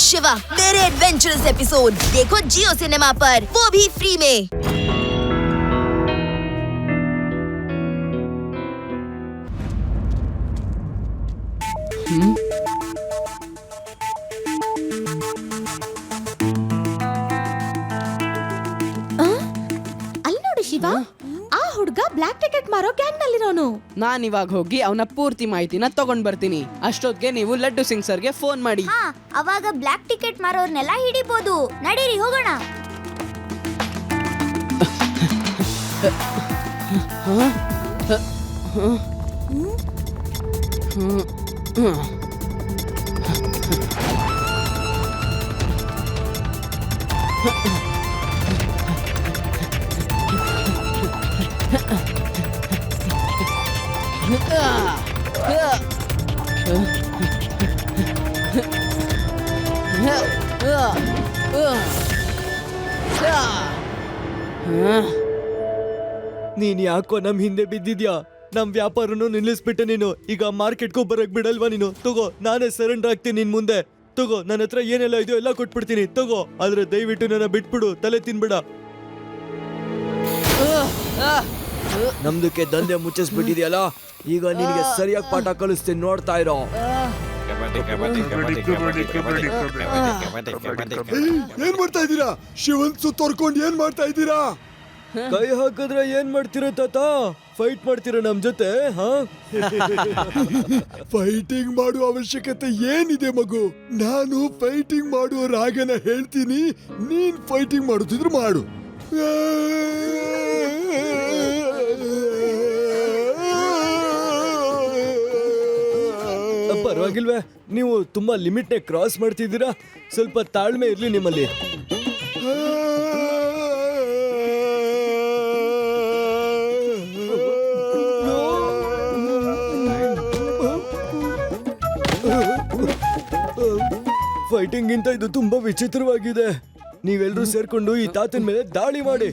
शिवा मेरे adventurous episode देखो जियो cinema पर, वो भी फ्री में। ಅಲ್ಲಿ ನೋಡು ಶಿವ, ಆ ಹುಡ್ಗ ಬ್ಲಾಕ್ ಟಿಕೆಟ್ ಮಾರೋ ಗ್ಯಾಂಗ್ ನಲ್ಲಿರೋನು. ನಾನ್ ಇವಾಗ ಹೋಗಿ ಅವನ ಪೂರ್ತಿ ಮಾಹಿತಿನ ತಗೊಂಡ್ ಬರ್ತೀನಿ. ಅಷ್ಟೊತ್ತಿಗೆ ನೀವು ಲಡ್ಡು ಸಿಂಗ್ ಸರ್ಗೆ ಫೋನ್ ಮಾಡಿ. ಅವಾಗ ಬ್ಲಾಕ್ ಟಿಕೆಟ್ ಮಾರೋರ್ನೆಲ್ಲ ಹಿಡಿಬಹುದು. ನಡೀರಿ ಹೋಗೋಣ. ನೀನ್ ಯಾಕೋ ನಮ್ ಹಿಂದೆ ಬಿದ್ದಿದ್ಯಾ? ನಮ್ ವ್ಯಾಪಾರನು ನಿಲ್ಲಿಸ್ಬಿಟ್ಟೆ ನೀನು. ಈಗ ಮಾರ್ಕೆಟ್ಗೂ ಬರಕ್ ಬಿಡಲ್ವಾ ನೀನು? ತಗೋ, ನಾನೇ ಸರೆಂಡರ್ ಆಗ್ತೀನಿ ನಿನ್ ಮುಂದೆ. ತಗೋ, ನನ್ನ ಹತ್ರ ಏನೆಲ್ಲ ಇದೆಯೋ ಎಲ್ಲ ಕೊಟ್ಬಿಡ್ತೀನಿ. ತಗೋ, ಆದ್ರೆ ದಯವಿಟ್ಟು ನನ್ನ ಬಿಟ್ಬಿಡು, ತಲೆ ತಿನ್ಬೇಡ. ನಮ್ದಕ್ಕೆ ದಂಧೆ ಮುಚ್ಚಿಸ್ಬಿಟ್ಟಿದ್ಯಲ್ಲ, ಈಗ ನಿನಗೆ ಸರಿಯಾಗಿ ಪಾಠ ಕಲಿಸ್ತೀನಿ, ನೋಡ್ತಾ ಇರೋ. ಏನ್ ಮಾಡ್ತಾ ಇದ್ದೀರಾ? ಶಿವನ್ ಸುತ್ತೋರ್ಕೊಂಡು ಏನ್ ಮಾಡ್ತಾ ಇದ್ದೀರಾ? ಕೈ ಹಾಕಿದ್ರೆ ಏನ್ ಮಾಡ್ತೀರ ತಾತ? ಫೈಟ್ ಮಾಡ್ತೀರ ನಮ್ ಜೊತೆ? ಫೈಟಿಂಗ್ ಮಾಡುವ ಅವಶ್ಯಕತೆ ಏನಿದೆ ಮಗು? ನಾನು ಫೈಟಿಂಗ್ ಮಾಡುವ ರಾಗನ ಹೇಳ್ತೀನಿ, ನೀನ್ ಫೈಟಿಂಗ್ ಮಾಡುತ್ತಿದ್ರೆ ಮಾಡು. ಪರವಾಗಿಲ್ವೇ? ನೀವು ತುಂಬಾ ಲಿಮಿಟ್ನೇ ಕ್ರಾಸ್ ಮಾಡ್ತಿದ್ದೀರಾ. ಸ್ವಲ್ಪ ತಾಳ್ಮೆ ಇರ್ಲಿ ನಿಮ್ಮಲ್ಲಿ. ಫೈಟಿಂಗ್ ಗಿಂತ ಇದು ತುಂಬಾ ವಿಚಿತ್ರವಾಗಿದೆ. ನೀವೆಲ್ಲರೂ ಸೇರ್ಕೊಂಡು ಈ ತಾತನ ಮೇಲೆ ದಾಳಿ ಮಾಡಿ.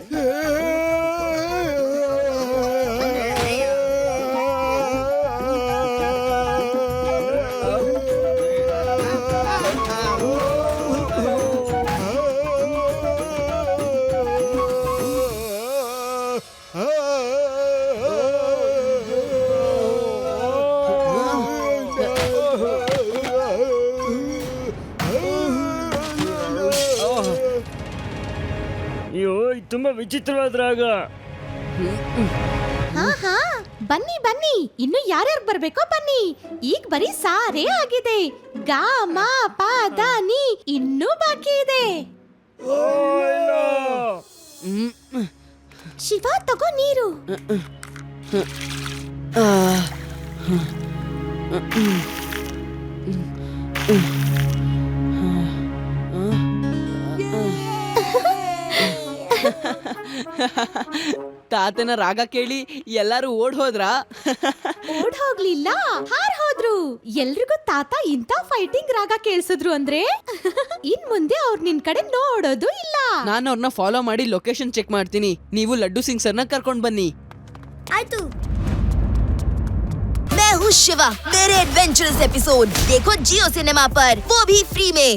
ತುಂಬಾ ವಿಚಿತ್ರವಾದ ರಾಗ. ಹಾ ಬನ್ನಿ ಬನ್ನಿ, ಇನ್ನು ಯಾರ್ಯಾರು ಬರ್ಬೇಕೋ ಬನ್ನಿ. ಈಗ ಬರೀ ಸಾರೇ ಆಗಿದೆ. ಗಾ ಮಾ ಪಾ ದಾ ನೀ ಇನ್ನೂ ಬಾಕಿ ಇದೆ. ಶಿವ ತಗೋ ನೀರು. ತಾತನ ರಾಗ ಕೇಳಿ ಎಲ್ಲಾರು ಓಡ್ ಹೋದ್ರಾ? ಓಡ್ ಹೋಗ್ಲಿಲ್ಲ, ಹಾರ್ ಹೋದ್ರು. ಎಲ್ರಿಗೂ ತಾತ ಇಂತ ಫೈಟಿಂಗ್ ರಾಗ ಕೇಳಿಸಿದ್ರು ಅಂದ್ರೆ ಇನ್ ಮುಂದೆ ಅವ್ರು ನಿನ್ ಕಡೆ ನೋಡೋದು ಇಲ್ಲ. ನಾನು ಅವ್ರನ್ನ ಫಾಲೋ ಮಾಡಿ ಲೊಕೇಶನ್ ಚೆಕ್ ಮಾಡ್ತೀನಿ. ನೀವು ಲಡ್ಡು ಸಿಂಗ್ ಸರ್ನ ಕರ್ಕೊಂಡ್ ಬನ್ನಿ. ಆಯ್ತು. मैं हूँ शिवा मेरे एडवेंचरस एपिसोड देखो जियो सिनेमा पर, वो भी फ्री में।